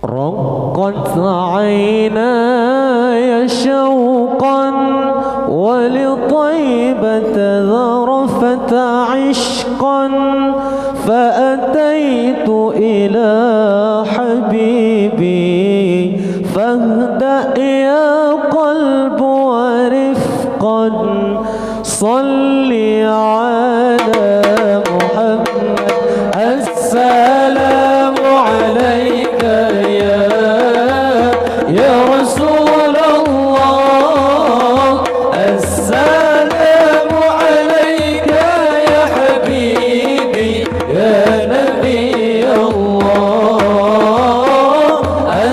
رقت عيناي شوقا ولطيبة ذرفت عشقا فأتيت إلى حبيبي فاهدأ يا قلب ورفقا صلي على محمد. السلام عليك يا رسول الله، السلام عليك يا حبيبي يا نبي الله،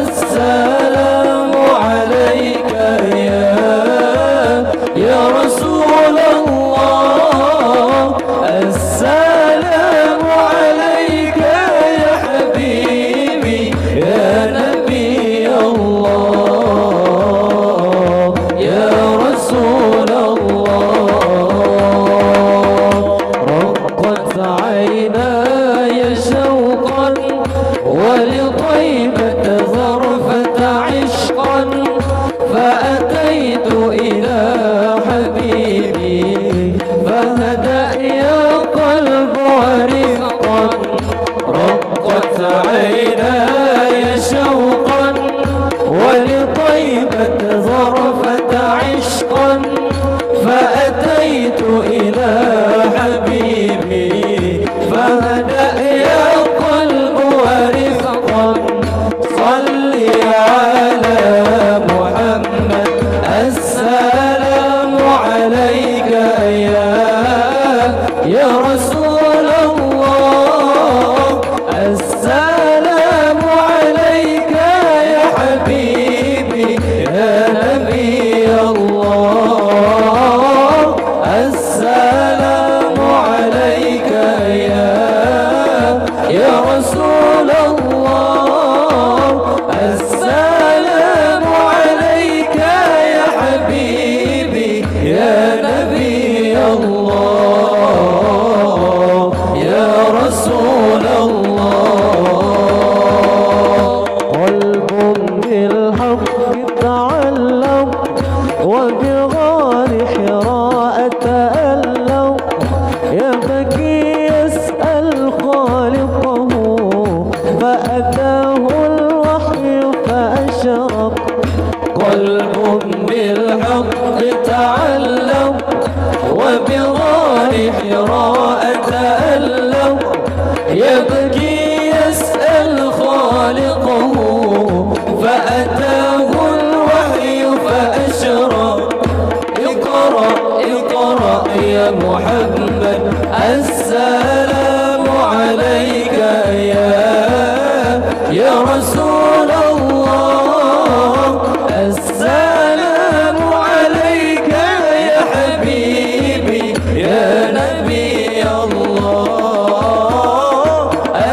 السلام عليك يا رسول الله، السلام عليك يا حبيبي يا نبي الله يا رسول الله. رقت عيناي شوقا ولطيبة ظرفة عشقا فأتيت إلى حبيبي فهدأ يا قلب ورفقا. رقت عيناي شوقا ولطيبة ظرفة عشقا فأتيت إلى حبيبي فهدأ يا قلب ورفقا صلي على محمد. السلام عليك يا رسول الله، السلام عليك يا حبيبي يا نبي الله، السلام عليك يا رسول الله، السلام عليك يا حبيبي يا نبي الله يا رسول الله. قلب بالحق تعلق وبغار حراء تألق يبكي يسأل خالقه فأتاه الوحي فأشرق. قلب بالحق تعلق وبغار حراء تألق يبكي يسأل خالقه فأتاه الوحي فأشرق. اقرأ اقرأ يا محمد السلام عليك يا رسول الله، السلام عليك يا حبيبي يا نبي الله،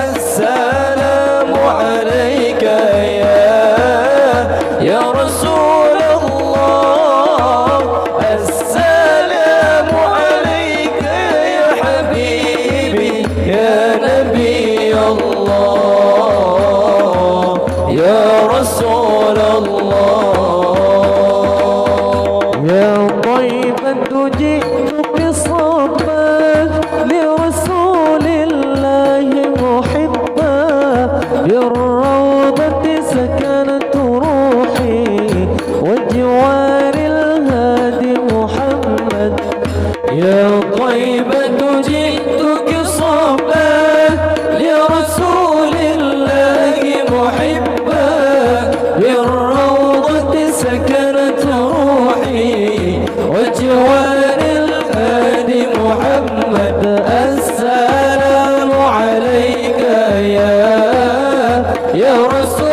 السلام عليك يا رسول الله، السلام عليك يا حبيبي يا نبي الله يا رسول الله. يا طيبة جئتك صبا لرسول الله محبا بالروضة سكنت روحي وجوار الهادي محمد. يا طيبة جئتك صبا لرسول الله محبا بالروضة سكنت روحي وجوار الهادي محمد. السلام عليك يا رسول